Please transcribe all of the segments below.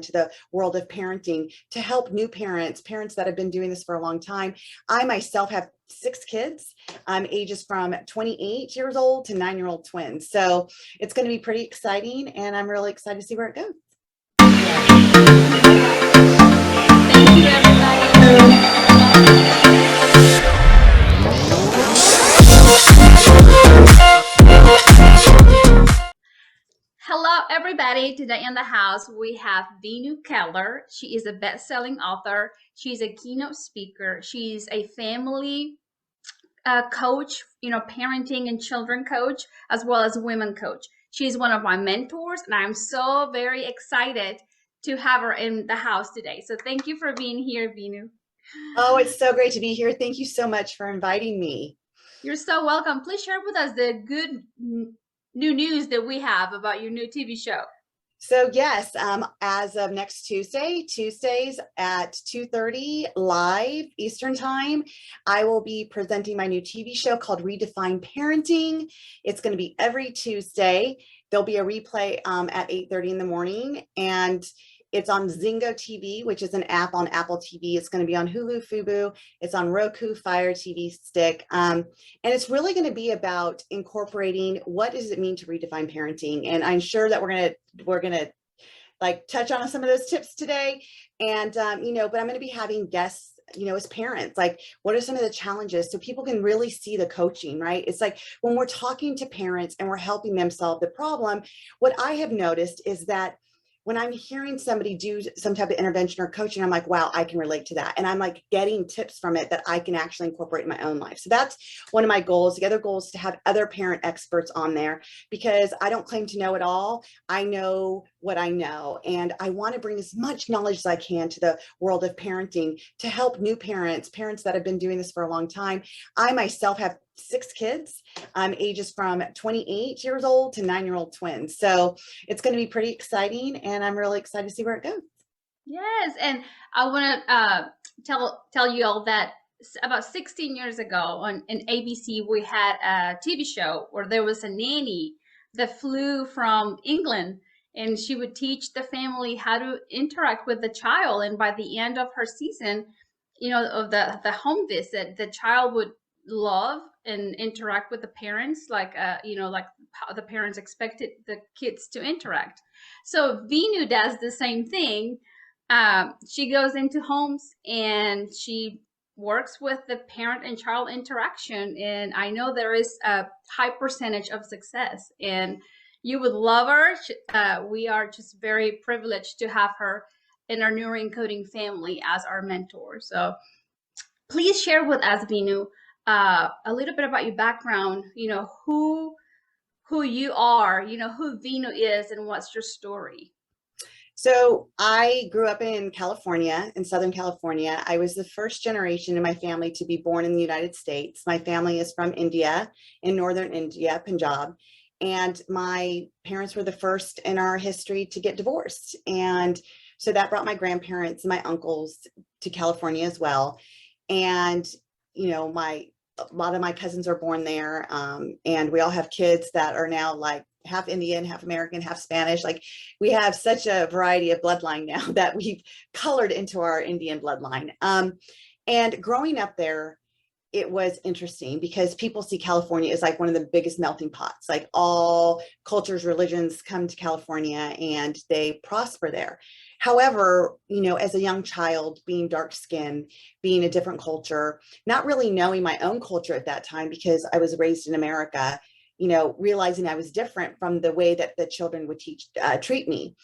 to the world of parenting to help new parents, parents that have been doing this for a long time. I myself have 6 kids, ages from 28 years old to 9-year-old twins. So it's going to be pretty exciting, and I'm really excited to see where it goes. Thank you, everybody. Hello, everybody. Today in the house, we have Veenu Keller. She is a best-selling author. She's a keynote speaker. She's a family coach, parenting and children coach, as well as women coach. She's one of my mentors, and I'm so very excited to have her in the house today. So thank you for being here, Veenu. Oh, it's so great to be here. Thank you so much for inviting me. You're so welcome. Please share with us the good new news that we have about your new TV show. So yes, as of next Tuesdays at 2:30 live Eastern time, I will be presenting my new TV show called Redefine Parenting. It's going to be every Tuesday. There'll be a replay at 8:30 in the morning, and it's on Zingo TV, which is an app on Apple TV. It's going to be on Hulu, Fubo. It's on Roku, Fire TV Stick. And it's really going to be about incorporating what does it mean to redefine parenting. And I'm sure that we're going to like touch on some of those tips today. And, but I'm going to be having guests, as parents, like what are some of the challenges so people can really see the coaching, right? It's like when we're talking to parents and we're helping them solve the problem, what I have noticed is that when I'm hearing somebody do some type of intervention or coaching, I'm like, wow, I can relate to that. And I'm like getting tips from it that I can actually incorporate in my own life. So that's one of my goals. The other goal is to have other parent experts on there, because I don't claim to know it all. I know what I know. And I want to bring as much knowledge as I can to the world of parenting to help new parents, parents that have been doing this for a long time. I myself have 6 kids, ages from 28 years old to 9-year-old twins. So it's going to be pretty exciting, and I'm really excited to see where it goes. Yes, and I want to tell you all that about 16 years ago on ABC, we had a TV show where there was a nanny that flew from England, and she would teach the family how to interact with the child. And by the end of her season, of the home visit, the child would love and interact with the parents like how the parents expected the kids to interact. So Vinu does the same thing. She goes into homes and she works with the parent and child interaction, and I know there is a high percentage of success, and you would love her. We are just very privileged to have her in our Neuro Encoding family as our mentor. So please share with us, Vinu, a little bit about your background, who you are, who Vinu is, and what's your story. So I grew up in California, in Southern California. I was the first generation in my family to be born in the United States. My family is from India, in northern India, Punjab. And my parents were the first in our history to get divorced. And so that brought my grandparents and my uncles to California as well. And, a lot of my cousins are born there. And we all have kids that are now like half Indian, half American, half Spanish. Like we have such a variety of bloodline now that we've colored into our Indian bloodline. And growing up there, it was interesting because people see California as like one of the biggest melting pots, like all cultures, religions come to California and they prosper there. However, as a young child, being dark skinned, being a different culture, not really knowing my own culture at that time because I was raised in America, realizing I was different from the way that the children would treat me.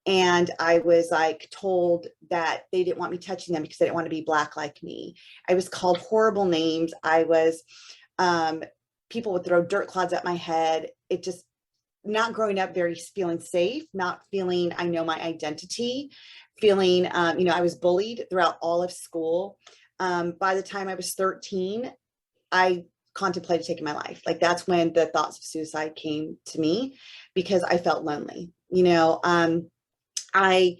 And I was like told that they didn't want me touching them because they didn't want to be Black like me. I was called horrible names. I was, people would throw dirt clods at my head. It just, not growing up very feeling safe, not feeling I know my identity, feeling, I was bullied throughout all of school. By the time I was 13, I contemplated taking my life. Like that's when the thoughts of suicide came to me because I felt lonely. I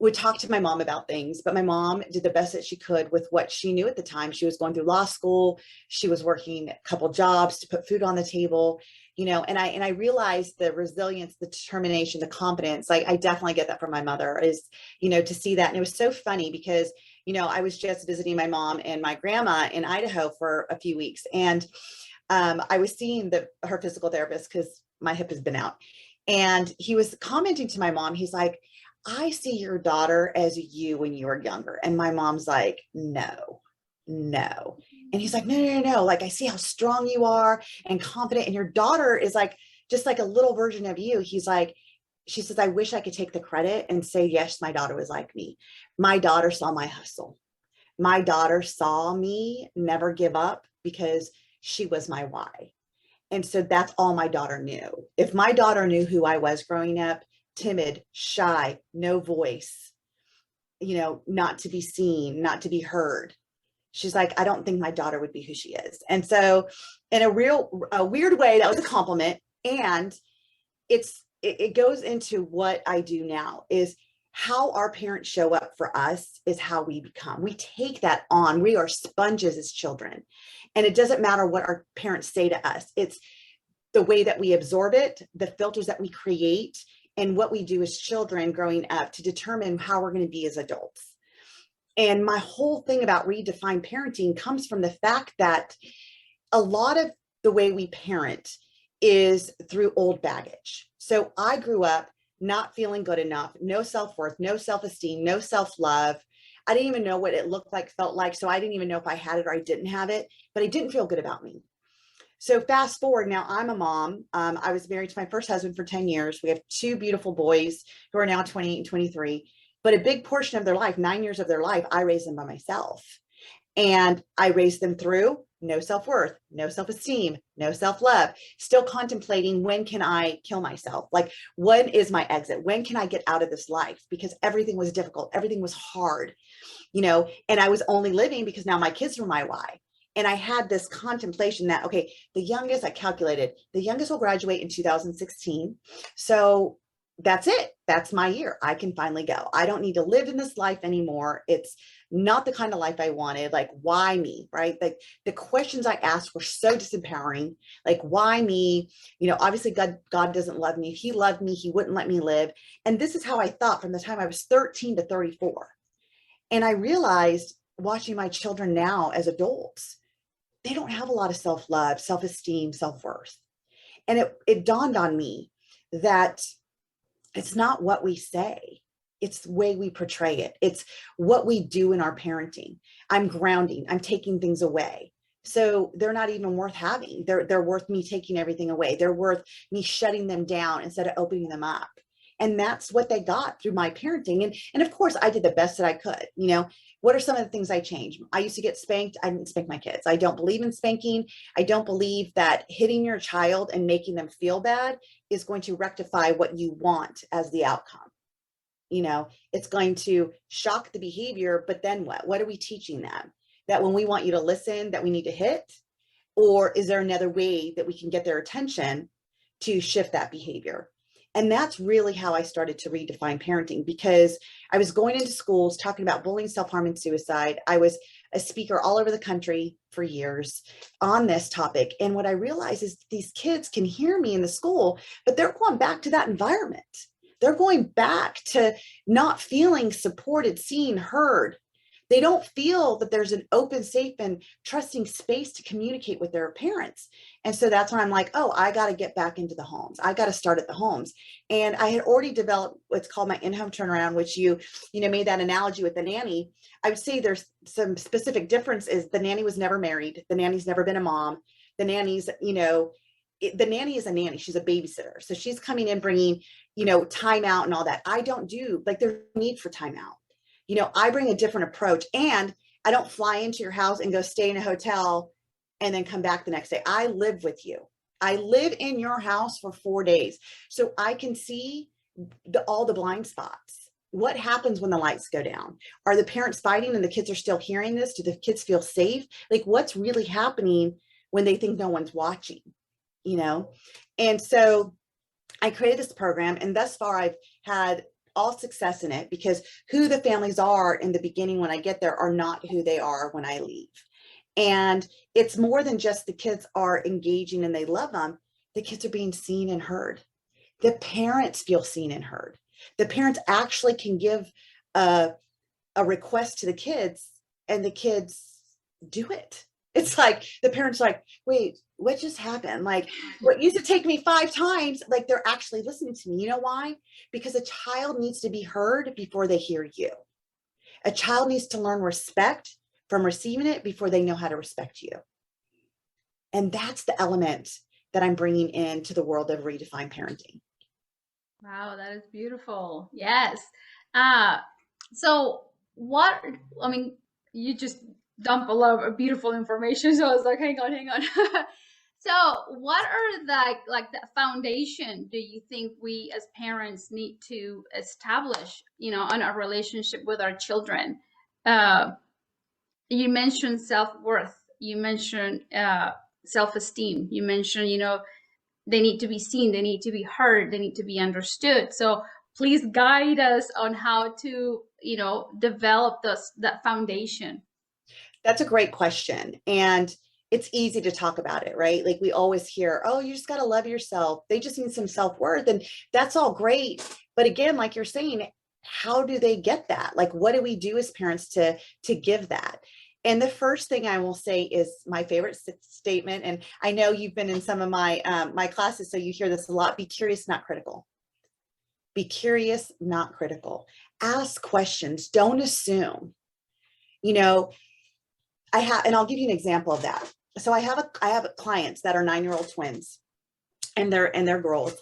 would talk to my mom about things, but my mom did the best that she could with what she knew at the time. She was going through law school. She was working a couple jobs to put food on the table, and I realized the resilience, the determination, the confidence. Like, I definitely get that from my mother, is, to see that. And it was so funny because, I was just visiting my mom and my grandma in Idaho for a few weeks. And I was seeing her physical therapist because my hip has been out. And he was commenting to my mom. He's like, I see your daughter as you when you were younger. And my mom's like, no, no. And he's like, no, no, no, no. Like, I see how strong you are and confident. And your daughter is like, just like a little version of you. He's like, she says, I wish I could take the credit and say, yes, my daughter was like me. My daughter saw my hustle. My daughter saw me never give up because she was my why. And so that's all my daughter knew. If my daughter knew who I was growing up, timid, shy, no voice, not to be seen, not to be heard, she's like, I don't think my daughter would be who she is. And so in a weird way, that was a compliment. And it goes into what I do now, is how our parents show up for us is how we become. We take that on. We are sponges as children. And it doesn't matter what our parents say to us. It's the way that we absorb it, the filters that we create, and what we do as children growing up to determine how we're going to be as adults. And my whole thing about redefined parenting comes from the fact that a lot of the way we parent is through old baggage. So I grew up not feeling good enough, no self-worth, no self-esteem, no self-love. I didn't even know what it looked like, felt like. So I didn't even know if I had it or I didn't have it, but I didn't feel good about me. So fast forward, now I'm a mom. I was married to my first husband for 10 years. We have two beautiful boys who are now 28 and 23, but a big portion of their life, 9 years of their life, I raised them by myself. And I raised them through no self-worth, no self-esteem, no self-love, still contemplating, when can I kill myself? Like, when is my exit? When can I get out of this life? Because everything was difficult. Everything was hard, and I was only living because now my kids were my why. And I had this contemplation that, okay, I calculated, the youngest will graduate in 2016. So that's it. That's my year. I can finally go. I don't need to live in this life anymore. It's not the kind of life I wanted. Like, why me, right? Like, the questions I asked were so disempowering. Like, why me? Obviously God doesn't love me. If he loved me, he wouldn't let me live. And this is how I thought from the time I was 13 to 34. And I realized, watching my children now as adults, they don't have a lot of self-love, self-esteem, self-worth. And it dawned on me that it's not what we say, it's the way we portray it. It's what we do in our parenting. I'm grounding, I'm taking things away. So they're not even worth having. They're worth me taking everything away. They're worth me shutting them down instead of opening them up. And that's what they got through my parenting. And of course, I did the best that I could. What are some of the things I changed? I used to get spanked. I didn't spank my kids. I don't believe in spanking. I don't believe that hitting your child and making them feel bad is going to rectify what you want as the outcome. It's going to shock the behavior, but then what? What are we teaching them? That when we want you to listen, that we need to hit? Or is there another way that we can get their attention to shift that behavior? And that's really how I started to redefine parenting, because I was going into schools talking about bullying, self-harm, and suicide. I was a speaker all over the country for years on this topic. And what I realized is these kids can hear me in the school, but they're going back to that environment. They're going back to not feeling supported, seen, heard. They don't feel that there's an open, safe, and trusting space to communicate with their parents. And so that's when I'm like, oh, I got to get back into the homes. I got to start at the homes. And I had already developed what's called my in-home turnaround, which you made that analogy with the nanny. I would say there's some specific differences. The nanny was never married. The nanny's never been a mom. The nanny's, the nanny is a nanny. She's a babysitter. So she's coming in, bringing, time out and all that. I don't do, like, there's no need for time out. I bring a different approach, and I don't fly into your house and go stay in a hotel and then come back the next day. I live with you. I live in your house for 4 days, so I can see all the blind spots. What happens when the lights go down? Are the parents fighting and the kids are still hearing this? Do the kids feel safe? Like, what's really happening when they think no one's watching, And so I created this program, and thus far I've had all success in it, because who the families are in the beginning when I get there are not who they are when I leave. And it's more than just the kids are engaging and they love them. The kids are being seen and heard. The parents feel seen and heard. The parents actually can give a request to the kids and the kids do it. It's like the parents like, wait, what just happened? Like, what used to take me 5 times, like they're actually listening to me. You know why? Because a child needs to be heard before they hear you. A child needs to learn respect from receiving it before they know how to respect you. And that's the element that I'm bringing into the world of redefined parenting. Wow, that is beautiful. Yes. So what, I mean, you just dump a lot of beautiful information. So I was like, hang on, hang on. So what are the foundation do you think we as parents need to establish, on our relationship with our children? You mentioned self-worth. You mentioned self-esteem. You mentioned, they need to be seen, they need to be heard, they need to be understood. So please guide us on how to, develop that foundation. That's a great question. And it's easy to talk about it, right? Like we always hear, oh, you just got to love yourself. They just need some self-worth. And that's all great. But again, like you're saying, how do they get that? Like, what do we do as parents to give that? And the first thing I will say is my favorite statement. And I know you've been in some of my my classes, so you hear this a lot. Be curious, not critical. Be curious, not critical. Ask questions. Don't assume. And I'll give you an example of that. So I have clients that are 9-year-old twins, and they're girls.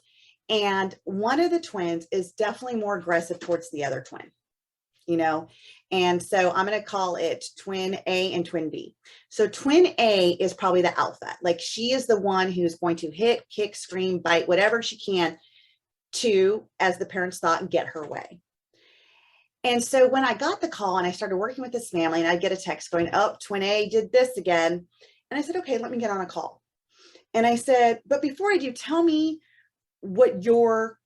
And one of the twins is definitely more aggressive towards the other twin, and so I'm going to call it twin A and twin B. So twin A is probably the alpha. Like she is the one who's going to hit, kick, scream, bite, whatever she can to, as the parents thought, get her way. And so when I got the call and I started working with this family, and I get a text going, oh, twin A did this again. And I said, okay, let me get on a call. And I said, but before I do, tell me what your,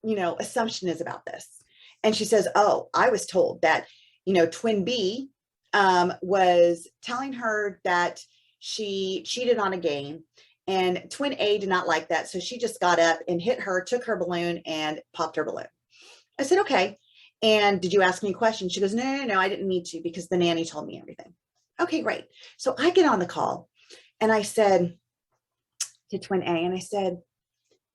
assumption is about this. And she says, oh, I was told that, twin B was telling her that she cheated on a game, and twin A did not like that. So she just got up and hit her, took her balloon and popped her balloon. I said, okay. And did you ask me questions? She goes, no, I didn't need to, because the nanny told me everything. Okay, great. So I get on the call and I said to twin A, and I said,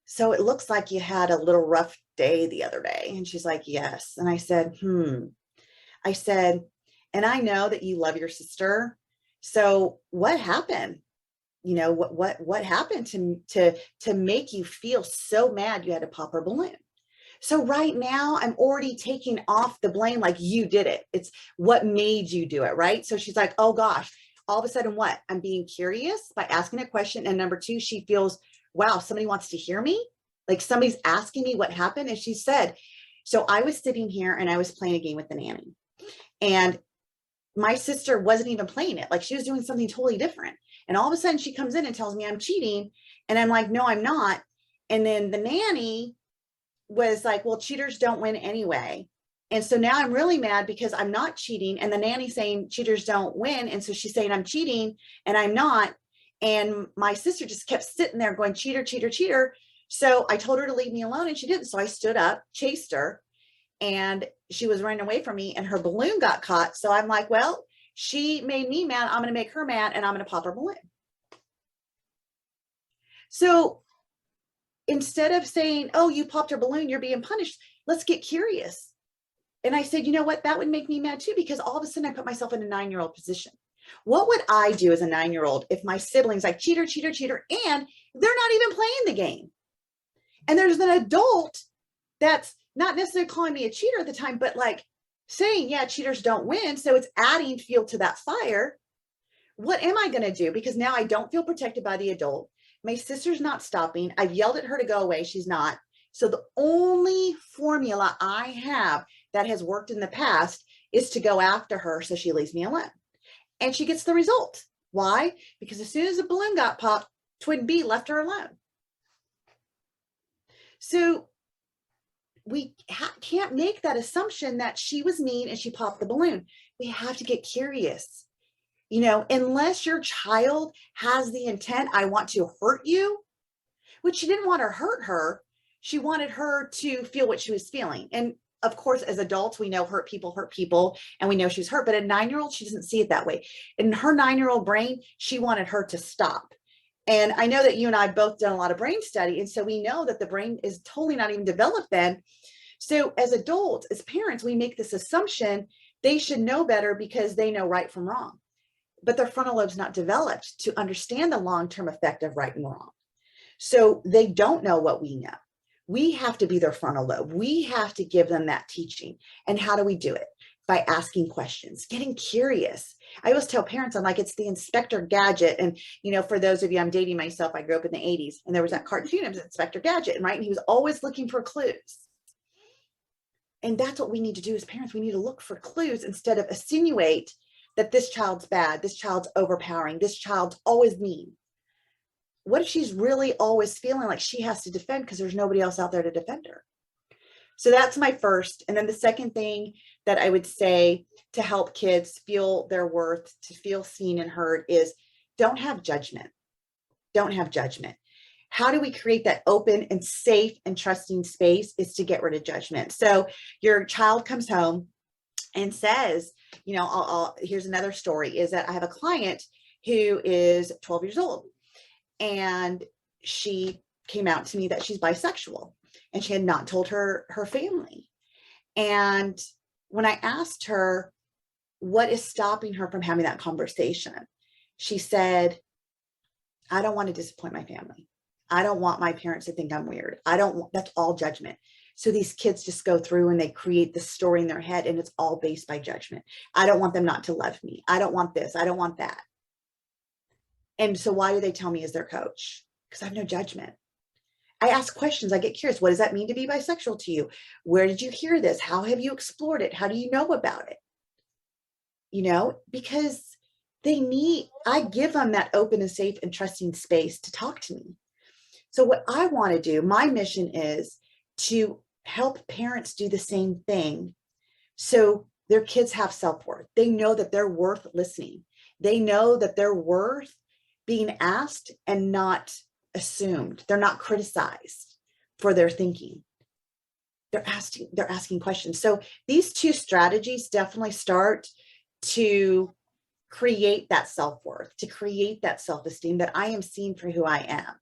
so it looks like you had a little rough day the other day. And she's like, yes. And I said, I said, and I know that you love your sister. So what happened? What happened to make you feel so mad you had to pop her balloon? So right now I'm already taking off the blame, like you did it. It's what made you do it, right? So she's like, oh gosh, all of a sudden what? I'm being curious by asking a question. And number 2, she feels, wow, somebody wants to hear me. Like somebody's asking me what happened. And she said, so I was sitting here and I was playing a game with the nanny, and my sister wasn't even playing it. Like she was doing something totally different. And all of a sudden she comes in and tells me I'm cheating. And I'm like, no, I'm not. And then the nanny was like, well, cheaters don't win anyway. And so now I'm really mad because I'm not cheating. And the nanny's saying cheaters don't win. And so she's saying I'm cheating and I'm not. And my sister just kept sitting there going, cheater, cheater, cheater. So I told her to leave me alone and she didn't. So I stood up, chased her, and she was running away from me and her balloon got caught. So I'm like, well, she made me mad. I'm going to make her mad and I'm going to pop her balloon. So instead of saying, oh, you popped her balloon, you're being punished, let's get curious. And I said, you know what? That would make me mad too, because all of a sudden I put myself in a 9-year-old position. What would I do as a 9-year-old if my siblings like cheater, cheater, cheater, and they're not even playing the game? And there's an adult that's not necessarily calling me a cheater at the time, but like saying, yeah, cheaters don't win. So it's adding fuel to that fire. What am I going to do? Because now I don't feel protected by the adult. My sister's not stopping. I've yelled at her to go away. She's not. So the only formula I have that has worked in the past is to go after her so she leaves me alone. And she gets the result. Why? Because as soon as the balloon got popped, twin B left her alone. So we can't make that assumption that she was mean and she popped the balloon. We have to get curious. Unless your child has the intent, I want to hurt you, which she didn't want to hurt her. She wanted her to feel what she was feeling. And of course, as adults, we know hurt people, and we know she's hurt. But a 9-year-old, she doesn't see it that way. In her 9-year-old brain, she wanted her to stop. And I know that you and I both done a lot of brain study. And so we know that the brain is totally not even developed then. So as adults, as parents, we make this assumption they should know better because they know right from wrong. But their frontal lobe's not developed to understand the long-term effect of right and wrong. So they don't know what we know. We have to be their frontal lobe. We have to give them that teaching. And how do we do it? By asking questions, getting curious. I always tell parents, I'm like, it's the Inspector Gadget. And, for those of you, I'm dating myself. I grew up in the 80s, and there was that cartoon, it was Inspector Gadget, and right? And he was always looking for clues. And that's what we need to do as parents. We need to look for clues instead of insinuate that this child's bad, this child's overpowering, this child's always mean. What if she's really always feeling like she has to defend because there's nobody else out there to defend her? So that's my first. And then the second thing that I would say to help kids feel their worth, to feel seen and heard, is don't have judgment. Don't have judgment. How do we create that open and safe and trusting space is to get rid of judgment. So your child comes home and says, here's another story, is that I have a client who is 12 years old, and she came out to me that she's bisexual, and she had not told her family. And when I asked her what is stopping her from having that conversation, she said, I don't want to disappoint my family. I don't want my parents to think I'm weird. That's all judgment. So these kids just go through and they create this story in their head, and it's all based by judgment. I don't want them not to love me. I don't want this. I don't want that. And so why do they tell me as their coach? Because I have no judgment. I ask questions. I get curious. What does that mean to be bisexual to you? Where did you hear this? How have you explored it? How do you know about it? Because I give them that open and safe and trusting space to talk to me. So what I want to do, my mission is to help parents do the same thing. So their kids have self-worth. They know that they're worth listening. They know that they're worth being asked and not assumed. They're not criticized for their thinking. They're asking questions. So these two strategies definitely start to create that self-worth, to create that self-esteem that I am seen for who I am.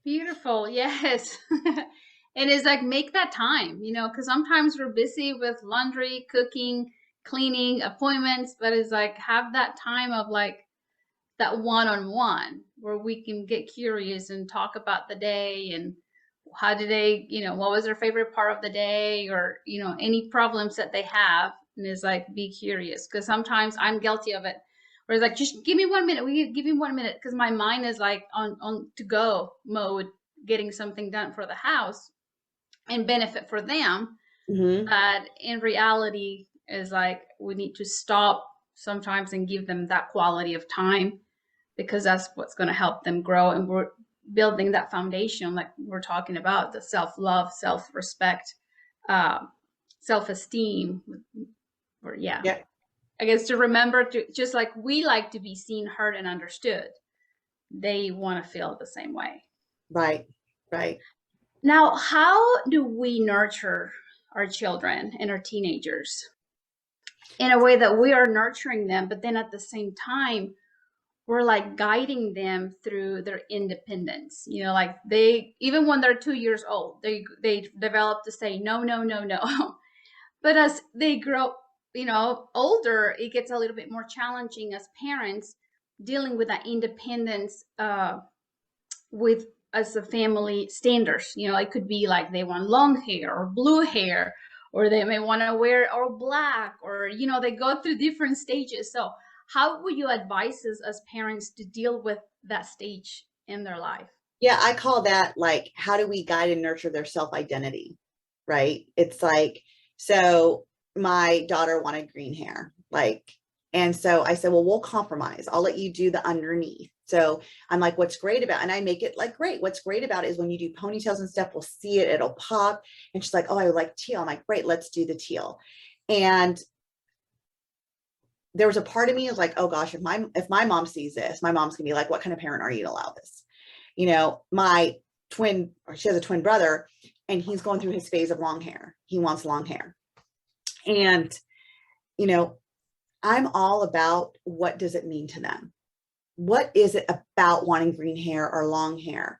Beautiful. Yes. And it's like, make that time, because sometimes we're busy with laundry, cooking, cleaning, appointments, but it's like, have that time of like that one-on-one where we can get curious and talk about the day and how did they, what was their favorite part of the day, or, any problems that they have. And it's like, be curious, because sometimes I'm guilty of it. Where it's like, just give me 1 minute. We give me 1 minute, because my mind is like on to go mode, getting something done for the house and benefit for them. Mm-hmm. But in reality, is like, we need to stop sometimes and give them that quality of time, because that's what's going to help them grow. And we're building that foundation, like we're talking about, the self-love, self-respect, self-esteem. Or yeah. I guess to remember to, just like we like to be seen, heard, and understood, they want to feel the same way. Right. Now, how do we nurture our children and our teenagers in a way that we are nurturing them, but then at the same time, we're like guiding them through their independence? Like they, even when they're 2 years old, they develop to say no, no, no, no. But as they grow, older, it gets a little bit more challenging as parents dealing with that independence with as a family standards. It could be like they want long hair or blue hair, or they may want to wear all black, or they go through different stages. So how would you advise us as parents to deal with that stage in their life? Yeah, I call that like, how do we guide and nurture their self-identity, right? It's like, so my daughter wanted green hair, and so I said, well, we'll compromise. I'll let you do the underneath. So I'm like, what's great about, and I make it like, great. What's great about it is when you do ponytails and stuff, we'll see it, it'll pop. And she's like, oh, I like teal. I'm like, great, let's do the teal. And there was a part of me is like, oh gosh, if my mom sees this, my mom's gonna be like, what kind of parent are you to allow this? You know, my twin, or she has a twin brother, and he's going through his phase of long hair. He wants long hair. And, you know, I'm all about, what does it mean to them? What is it about wanting green hair or long hair?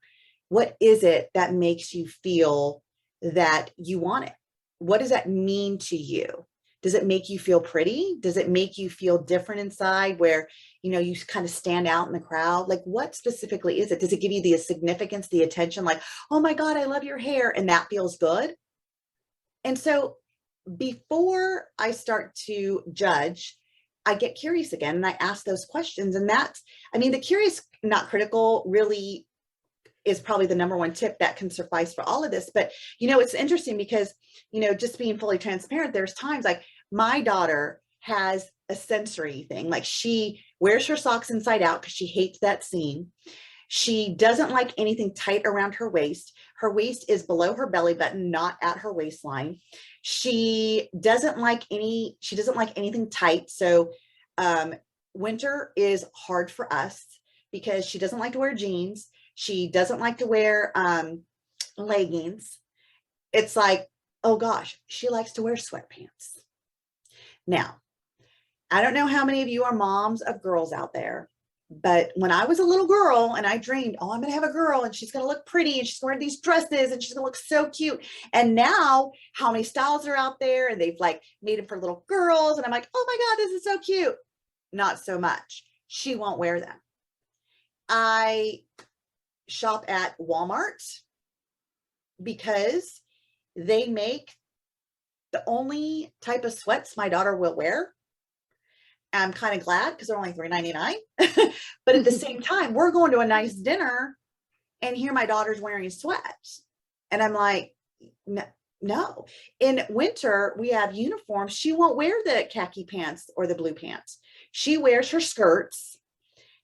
What is it that makes you feel that you want it? What does that mean to you? Does it make you feel pretty? Does it make you feel different inside where, you know, you kind of stand out in the crowd? Like, what specifically is it? Does it give you the significance, the attention, like, oh my God, I love your hair, and that feels good? And so before I start to judge, I get curious again and I ask those questions. And that's, I mean, the curious, not critical really is probably the number one tip that can suffice for all of this. But, you know, it's interesting because, you know, just being fully transparent, there's times like my daughter has a sensory thing, like she wears her socks inside out because she hates that seam. She doesn't like anything tight around her waist. Her waist is below her belly button, not at her waistline. She doesn't like anything tight. So winter is hard for us because she doesn't like to wear jeans. She doesn't like to wear leggings. It's like, oh gosh, she likes to wear sweatpants. Now, I don't know how many of you are moms of girls out there, but when I was a little girl and I dreamed, oh, I'm going to have a girl and she's going to look pretty and she's wearing these dresses and she's going to look so cute. And now how many styles are out there and they've like made them for little girls. And I'm like, oh my God, this is so cute. Not so much. She won't wear them. I shop at Walmart because they make the only type of sweats my daughter will wear. I'm kind of glad because they're only $3.99. But at the same time, we're going to a nice dinner and here my daughter's wearing sweats. And I'm like, no. In winter, we have uniforms. She won't wear the khaki pants or the blue pants. She wears her skirts.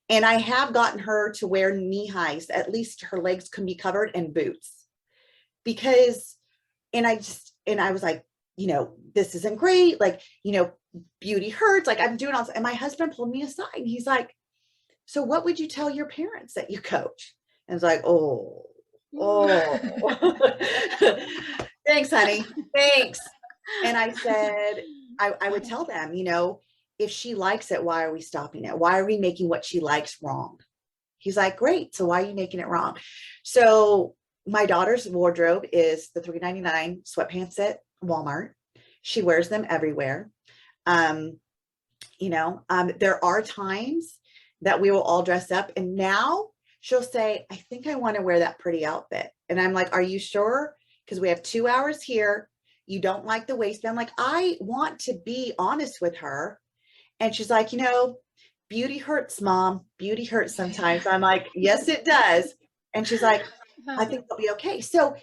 And I have gotten her to wear knee highs. At least her legs can be covered, and boots. Because, and I was like, you know, this isn't great. Like, you know, beauty hurts. Like I'm doing all this. And my husband pulled me aside and he's like, so what would you tell your parents that you coach? And it's like, oh, thanks, honey. Thanks. And I said, I would tell them, you know, if she likes it, why are we stopping it? Why are we making what she likes wrong? He's like, great. So why are you making it wrong? So my daughter's wardrobe is the $3.99 sweatpants at Walmart. She wears them everywhere. You know, there are times that we will all dress up and now she'll say, I think I want to wear that pretty outfit. And I'm like, are you sure? Because we have 2 hours here. You don't like the waistband. Like, I want to be honest with her. And she's like, you know, beauty hurts, Mom. Beauty hurts sometimes. I'm like, yes, it does. And she's like, I think it'll be okay. So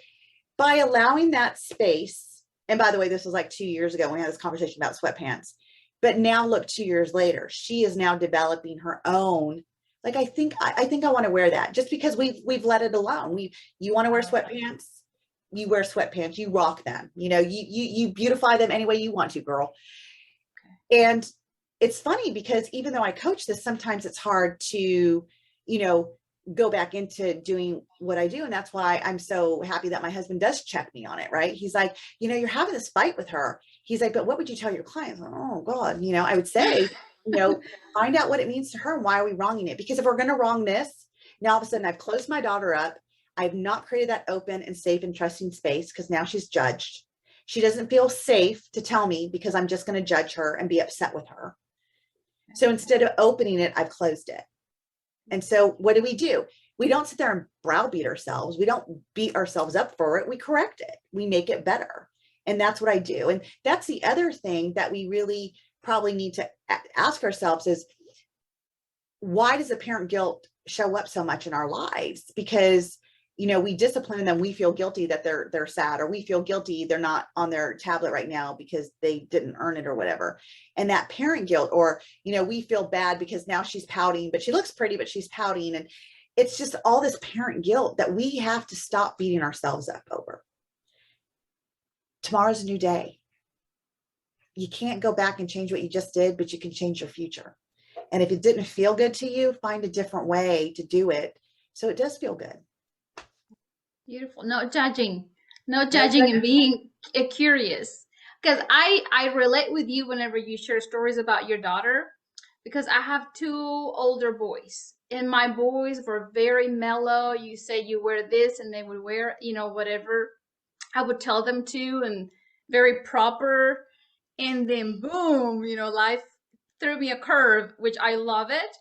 by allowing that space, and by the way, this was like 2 years ago when we had this conversation about sweatpants, but now look, 2 years later, she is now developing her own. Like, I think I want to wear that just because we've let it alone. You want to wear sweatpants, you wear sweatpants, you rock them, you know, you beautify them any way you want to, girl. And it's funny because even though I coach this, sometimes it's hard to, you know, go back into doing what I do. And that's why I'm so happy that my husband does check me on it, right? He's like, you know, you're having this fight with her. He's like, but what would you tell your clients? Like, oh God, you know, I would say, you know, find out what it means to her and why are we wronging it? Because if we're going to wrong this, now all of a sudden I've closed my daughter up. I've not created that open and safe and trusting space because now she's judged. She doesn't feel safe to tell me because I'm just going to judge her and be upset with her. So instead of opening it, I've closed it. And so what do? We don't sit there and browbeat ourselves. We don't beat ourselves up for it. We correct it. We make it better. And that's what I do. And that's the other thing that we really probably need to ask ourselves is, why does the parent guilt show up so much in our lives? Because we discipline them. We feel guilty that they're sad, or we feel guilty they're not on their tablet right now because they didn't earn it or whatever. And that parent guilt, or, we feel bad because now she's pouting, but she looks pretty, but she's pouting. And it's just all this parent guilt that we have to stop beating ourselves up over. Tomorrow's a new day. You can't go back and change what you just did, but you can change your future. And if it didn't feel good to you, find a different way to do it so it does feel good. Beautiful. No judging, and being curious. Because I relate with you whenever you share stories about your daughter, because I have two older boys, and my boys were very mellow. You say you wear this and they would wear, whatever I would tell them to, and very proper. And then boom, life threw me a curve, which I love it.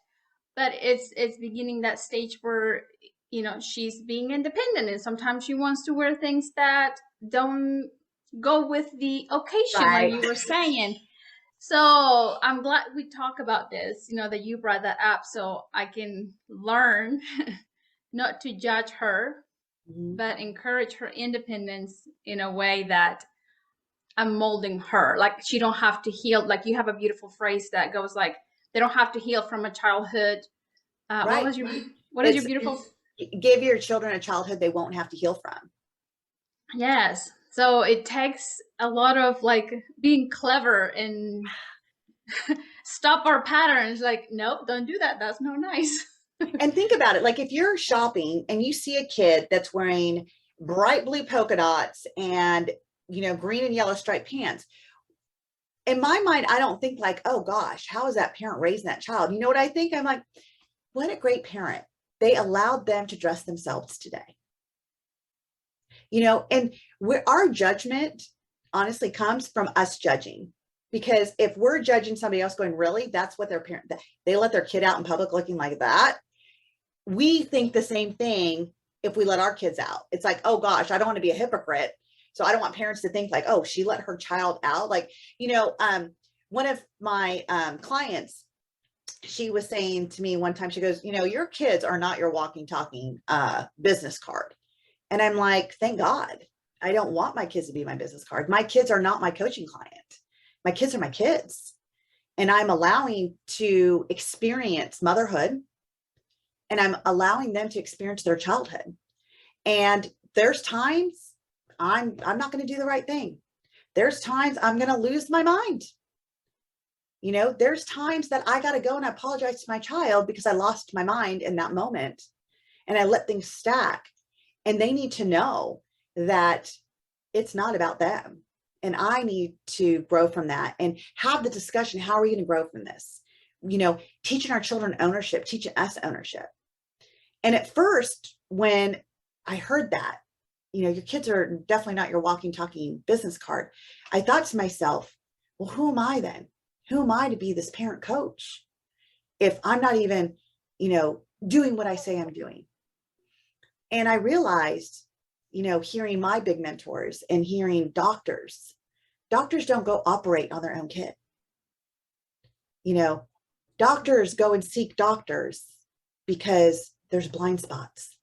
But it's beginning that stage where she's being independent, and sometimes she wants to wear things that don't go with the occasion, Right. like you were saying. So I'm glad we talk about this, that you brought that up, so I can learn not to judge her, but encourage her independence in a way that I'm molding her. Like, she don't have to heal. Like, you have a beautiful phrase that goes like, they don't have to heal from a childhood. Right. What is your beautiful? Give your children a childhood they won't have to heal from. Yes. So it takes a lot of like being clever and stop our patterns. Like, nope, don't do that. That's not nice. And think about it. Like, if you're shopping and you see a kid that's wearing bright blue polka dots and, green and yellow striped pants, in my mind, I don't think like, oh gosh, how is that parent raising that child? You know what I think? I'm like, what a great parent. They allowed them to dress themselves today. And our judgment honestly comes from us judging. Because if we're judging somebody else going, really, that's what their parent, they let their kid out in public looking like that. We think the same thing if we let our kids out. It's like, oh gosh, I don't want to be a hypocrite. So I don't want parents to think like, oh, she let her child out. Like, one of my clients, she was saying to me one time, she goes, your kids are not your walking, talking business card. And I'm like, thank God. I don't want my kids to be my business card. My kids are not my coaching client. My kids are my kids. And I'm allowing to experience motherhood, and I'm allowing them to experience their childhood. And there's times I'm not going to do the right thing. There's times I'm going to lose my mind. There's times that I got to go and apologize to my child because I lost my mind in that moment and I let things stack. And they need to know that it's not about them. And I need to grow from that and have the discussion. How are we going to grow from this? Teaching our children ownership, teaching us ownership. And at first, when I heard that, your kids are definitely not your walking, talking business card, I thought to myself, well, who am I then? Who am I to be this parent coach if I'm not even, doing what I say I'm doing? And I realized, hearing my big mentors and hearing doctors don't go operate on their own kid. Doctors go and seek doctors because there's blind spots,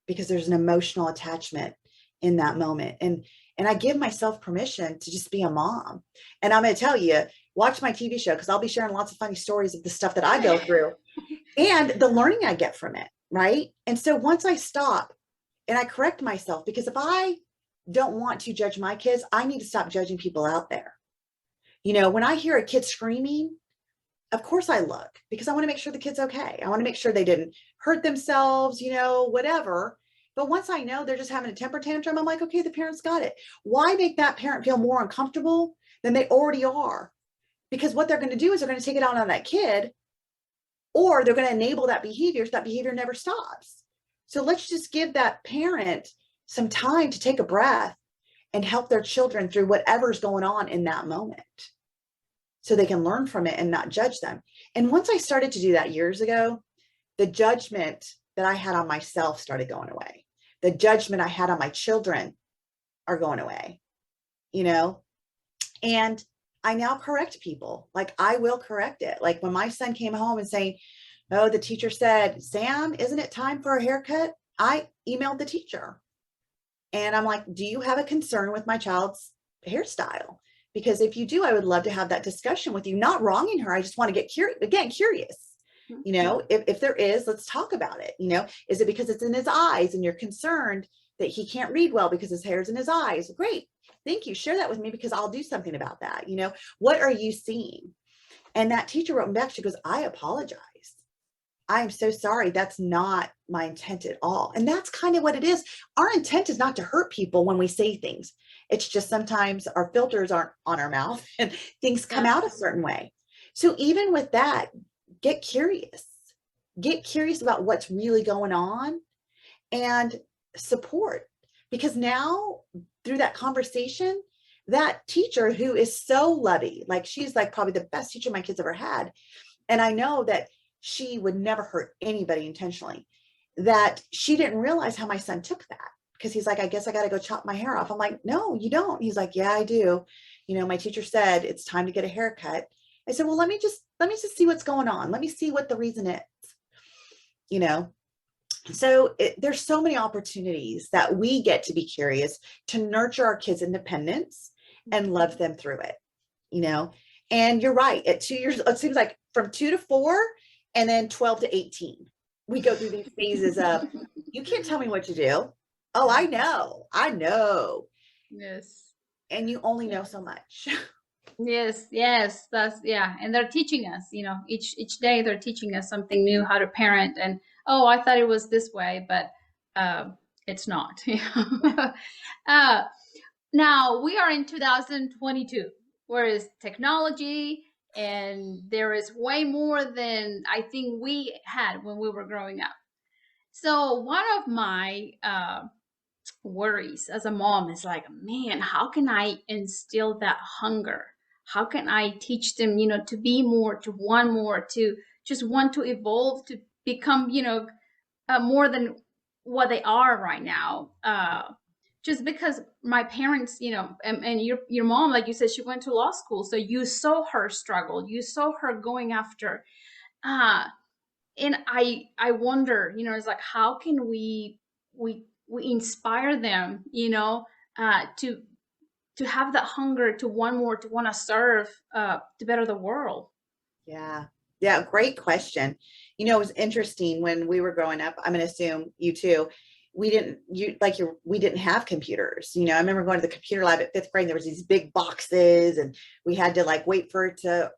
because there's an emotional attachment in that moment. And I give myself permission to just be a mom. And I'm going to tell you, watch my TV show, because I'll be sharing lots of funny stories of the stuff that I go through and the learning I get from it. Right. And so once I stop and I correct myself, because if I don't want to judge my kids, I need to stop judging people out there. When I hear a kid screaming, of course I look, because I want to make sure the kid's okay. I want to make sure they didn't hurt themselves, whatever. But once I know they're just having a temper tantrum, I'm like, okay, the parents got it. Why make that parent feel more uncomfortable than they already are? Because what they're going to do is they're going to take it out on that kid, or they're going to enable that behavior so that behavior never stops. So let's just give that parent some time to take a breath and help their children through whatever's going on in that moment, so they can learn from it and not judge them. And once I started to do that years ago, the judgment that I had on myself started going away. The judgment I had on my children are going away, and I now correct people. Like, I will correct it. Like, when my son came home and saying, oh, the teacher said, Sam, isn't it time for a haircut? I emailed the teacher and I'm like, do you have a concern with my child's hairstyle? Because if you do, I would love to have that discussion with you, not wronging her. I just want to get curious. You know, if there is, let's talk about it. You know, is it because it's in his eyes and you're concerned that he can't read well because his hair's in his eyes? Great. Thank you. Share that with me because I'll do something about that. You know, what are you seeing? And that teacher wrote me back. She goes, I apologize. I am so sorry. That's not my intent at all. And that's kind of what it is. Our intent is not to hurt people when we say things. It's just sometimes our filters aren't on our mouth and things come out a certain way. So even with that, get curious about what's really going on and support. Because now through that conversation, that teacher who is so lovey, like she's like probably the best teacher my kids ever had. And I know that she would never hurt anybody intentionally, that she didn't realize how my son took that. Because he's like, I guess I got to go chop my hair off. I'm like, no, you don't. He's like, yeah, I do. You know, my teacher said it's time to get a haircut. I said, well, let me just see what's going on. Let me see what the reason is, you know? So there's so many opportunities that we get to be curious, to nurture our kids' independence and love them through it, you know? And you're right. At 2 years, it seems like from 2 to 4 and then 12 to 18, we go through these phases of, you can't tell me what to do. Oh, I know. Yes. And you only know so much. Yes, that's yeah. And they're teaching us, you know, each day they're teaching us something new, how to parent. And oh, I thought it was this way, but it's not. uh, Now we are in 2022, where is technology, and there is way more than I think we had when we were growing up. So one of my worries as a mom is like, man, how can I instill that hunger? How can I teach them, you know, to be more, to want more, to just want to evolve, to become, you know, more than what they are right now? Just because my parents, you know, and your mom, like you said, she went to law school, so you saw her struggle, you saw her going after. Uh, and I wonder, you know, it's like, how can we inspire them, you know, to have that hunger, to want more, to want to serve, to better the world. Yeah. Yeah. Great question. You know, it was interesting when we were growing up. I'm going to assume you too. We didn't have computers. You know, I remember going to the computer lab at 5th grade. And there was these big boxes and we had to like wait for it to,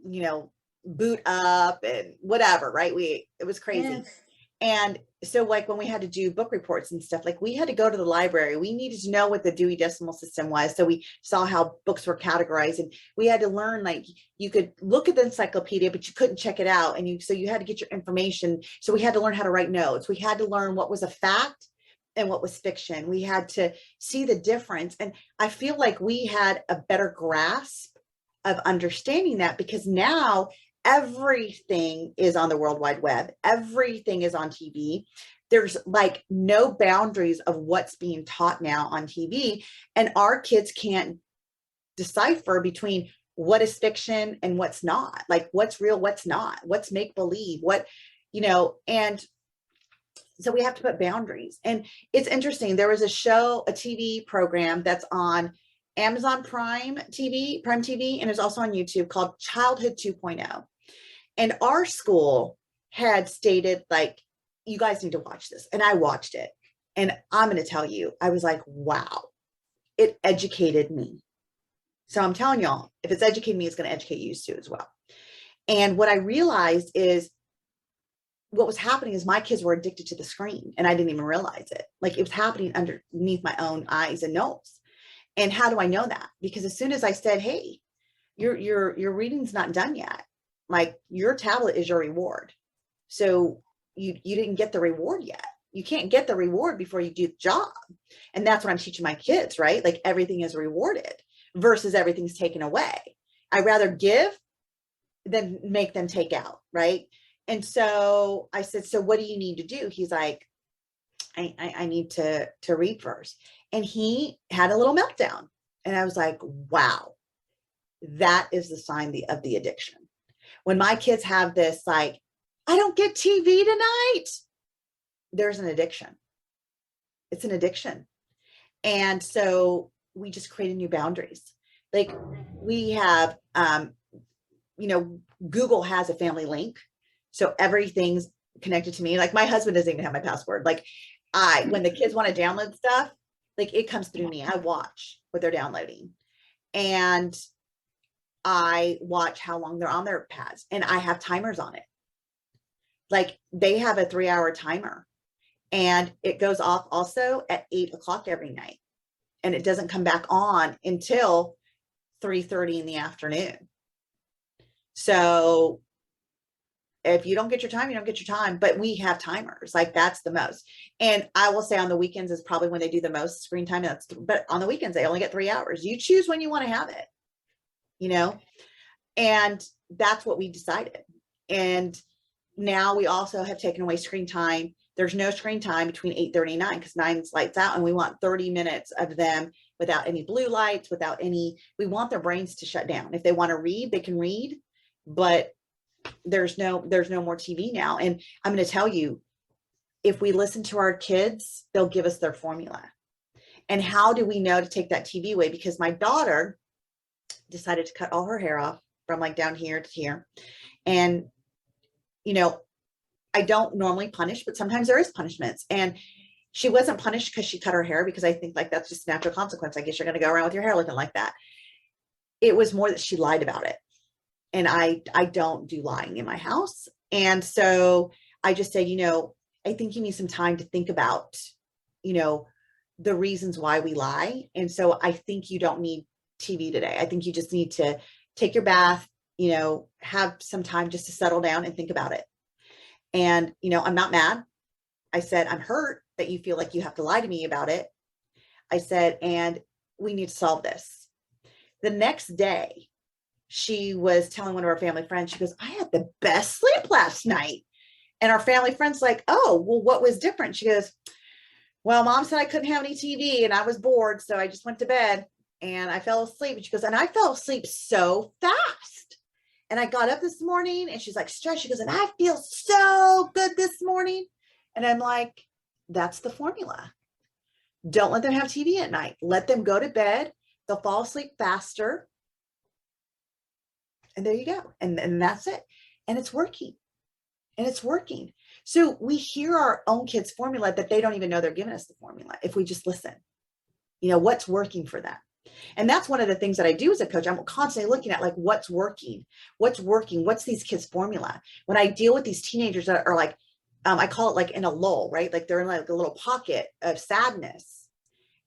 you know, boot up and whatever, right? It was crazy. Yes. And so like when we had to do book reports and stuff, like we had to go to the library, we needed to know what the Dewey Decimal System was. So we saw how books were categorized and we had to learn, like you could look at the encyclopedia, but you couldn't check it out. And so you had to get your information. So we had to learn how to write notes. We had to learn what was a fact and what was fiction. We had to see the difference. And I feel like we had a better grasp of understanding that because now everything is on the World Wide Web. Everything is on TV. There's like no boundaries of what's being taught now on TV. And our kids can't decipher between what is fiction and what's not, like what's real, what's not, what's make believe, what, you know, and so we have to put boundaries. And it's interesting. There was a TV program that's on Amazon Prime TV, and it's also on YouTube called Childhood 2.0. And our school had stated, like, you guys need to watch this. And I watched it. And I'm going to tell you, I was like, wow, it educated me. So I'm telling y'all, if it's educating me, it's going to educate you too as well. And what I realized is what was happening is my kids were addicted to the screen and I didn't even realize it. Like it was happening underneath my own eyes and nose. And how do I know that? Because as soon as I said, hey, your reading's not done yet. Like your tablet is your reward. So you didn't get the reward yet. You can't get the reward before you do the job. And that's what I'm teaching my kids, right? Like everything is rewarded versus everything's taken away. I'd rather give than make them take out, right? And so I said, so what do you need to do? He's like, I need to read first. And he had a little meltdown. And I was like, wow, that is the sign of the addiction. When my kids have this, like, I don't get TV tonight, there's an addiction. It's an addiction. And so we just created new boundaries. Like we have, Google has a family link. So everything's connected to me. Like my husband doesn't even have my password. Like when the kids want to download stuff, like it comes through me. I watch what they're downloading and I watch how long they're on their pads and I have timers on it. Like they have a 3-hour timer and it goes off also at 8 o'clock every night. And it doesn't come back on until 3:30 in the afternoon. So if you don't get your time, you don't get your time, but we have timers. Like that's the most. And I will say on the weekends is probably when they do the most screen time. But on the weekends, they only get 3 hours. You choose when you want to have it, and that's what we decided. And now we also have taken away screen time. There's no screen time between 8:30 and 9 because 9's lights out. And we want 30 minutes of them without any blue lights, we want their brains to shut down. If they want to read, they can read, but there's no more TV now. And I'm going to tell you, if we listen to our kids, they'll give us their formula. And how do we know to take that TV away? Because my daughter decided to cut all her hair off from like down here to here. And, I don't normally punish, but sometimes there is punishments. And she wasn't punished because she cut her hair, because I think like that's just a natural consequence. I guess you're going to go around with your hair looking like that. It was more that she lied about it. And I don't do lying in my house. And so I just say, I think you need some time to think about, the reasons why we lie. And so I think you don't need TV today. I think you just need to take your bath, have some time just to settle down and think about it. And, I'm not mad. I said, I'm hurt that you feel like you have to lie to me about it. I said, and we need to solve this. The next day, she was telling one of our family friends, she goes, I had the best sleep last night. And our family friend's like, oh, well, what was different? She goes, well, mom said I couldn't have any TV and I was bored. So I just went to bed and I fell asleep. And she goes, and I fell asleep so fast. And I got up this morning and she's like stressed. She goes, and I feel so good this morning. And I'm like, that's the formula. Don't let them have TV at night. Let them go to bed. They'll fall asleep faster. And there you go. And that's it. And it's working. And it's working. So we hear our own kids' formula that they don't even know they're giving us the formula if we just listen. What's working for them. And that's one of the things that I do as a coach. I'm constantly looking at like what's working, what's these kids' formula. When I deal with these teenagers that are like, I call it like in a lull, right? Like they're in like a little pocket of sadness.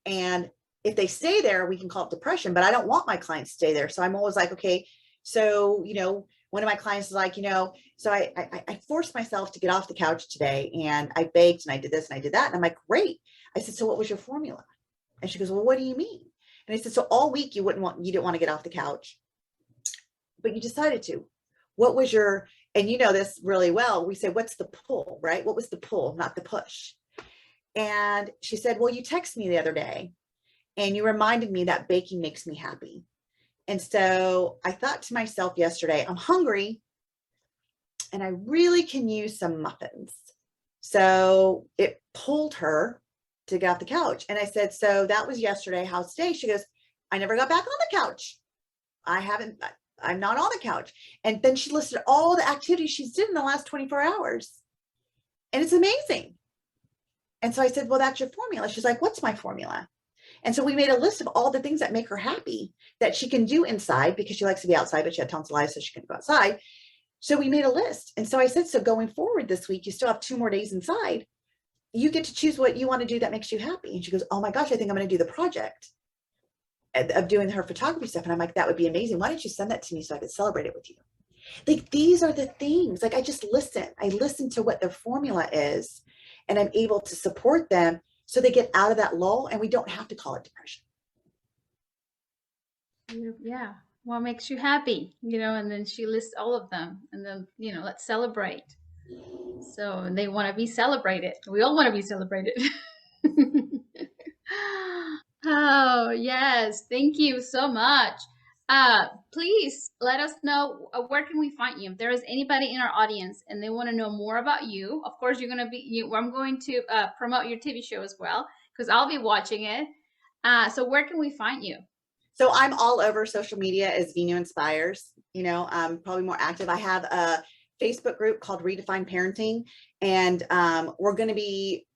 And if they stay there, we can call it depression, but I don't want my clients to stay there. So I'm always like, okay, so, one of my clients is like, so I forced myself to get off the couch today and I baked and I did this and I did that. And I'm like, great. I said, so what was your formula? And she goes, well, what do you mean? And I said, so all week you didn't want to get off the couch, but you decided to. What was your, and this really well, we say, what's the pull, right? What was the pull, not the push? And she said, well, you texted me the other day and you reminded me that baking makes me happy. And so I thought to myself yesterday, I'm hungry and I really can use some muffins. So it pulled her to get off the couch. And I said, so that was yesterday. How's today? She goes, I never got back on the couch. I'm not on the couch. And then she listed all the activities she's did in the last 24 hours. And it's amazing. And so I said, well, that's your formula. She's like, what's my formula? And so we made a list of all the things that make her happy that she can do inside because she likes to be outside, but she had tonsillitis, so she couldn't go outside. So we made a list. And so I said, so going forward this week, you still have 2 more days inside. You get to choose what you want to do that makes you happy. And she goes, oh my gosh, I think I'm going to do the project of doing her photography stuff. And I'm like, that would be amazing. Why don't you send that to me so I could celebrate it with you? Like, these are the things, like I just listen. I listen to what their formula is and I'm able to support them so they get out of that lull and we don't have to call it depression. Yeah. What makes you happy, and then she lists all of them and then, let's celebrate. So they want to be celebrated. We all want to be celebrated. Oh, yes. Thank you so much. Please let us know where can we find you. If there is anybody in our audience and they want to know more about you, of course, I'm going to promote your TV show as well. because I'll be watching it. So where can we find you? So I'm all over social media as Vinu Inspires. I'm probably more active. I have a Facebook group called Redefine Parenting, and we're going to be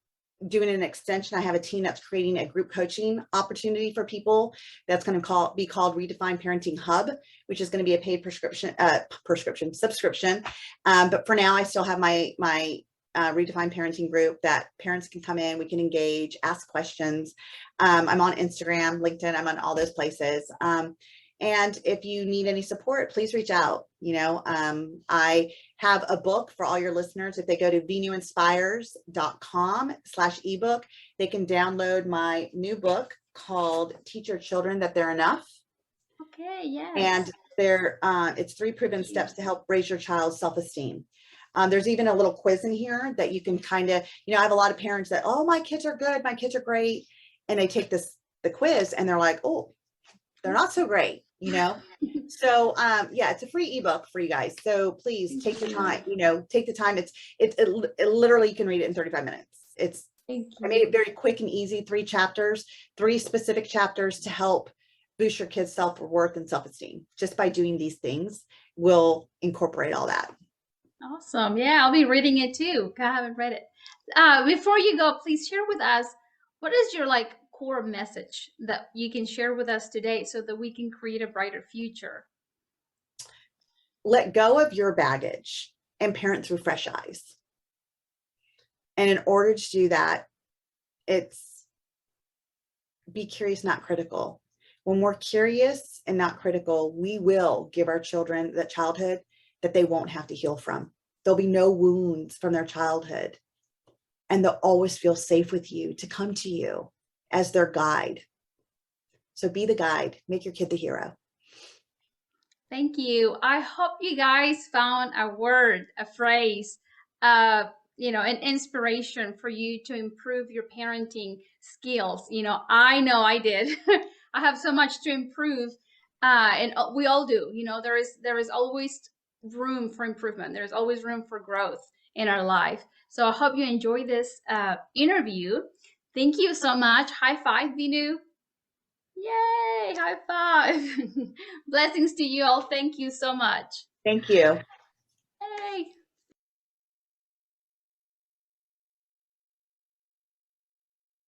doing an extension. I have a team that's creating a group coaching opportunity for people that's going to be called Redefine Parenting Hub, which is going to be a paid subscription. But for now, I still have my Redefine Parenting group that parents can come in, we can engage, ask questions. I'm on Instagram, LinkedIn, I'm on all those places. And if you need any support, please reach out. I have a book for all your listeners. If they go to venuinspires.com/ebook, they can download my new book called Teach Your Children That They're Enough. Okay, yes. And it's 3 proven steps to help raise your child's self-esteem. There's even a little quiz in here that you can kind of, I have a lot of parents that, oh, my kids are good, my kids are great. And they take the quiz and they're like, oh, they're not so great, So yeah, it's a free ebook for you guys. So please take the time, take the time. It literally, you can read it in 35 minutes. I made it very quick and easy, 3 chapters, 3 specific chapters to help boost your kids' self-worth and self-esteem. Just by doing these things, we'll incorporate all that. Awesome. Yeah, I'll be reading it too. I haven't read it. Before you go, please share with us, what is your core message that you can share with us today so that we can create a brighter future? Let go of your baggage and parent through fresh eyes. And in order to do that, it's be curious, not critical. When we're curious and not critical, we will give our children the childhood that they won't have to heal from. There'll be no wounds from their childhood. And they'll always feel safe with you to come to you as their guide. So be the guide, make your kid the hero. Thank you. I hope you guys found a word, a phrase, an inspiration for you to improve your parenting skills. I know I did. I have so much to improve, and we all do. There is always room for improvement. There's always room for growth in our life. So I hope you enjoy this interview. Thank you so much. High five, Vinu. Yay, high five. Blessings to you all. Thank you so much. Thank you. Hey.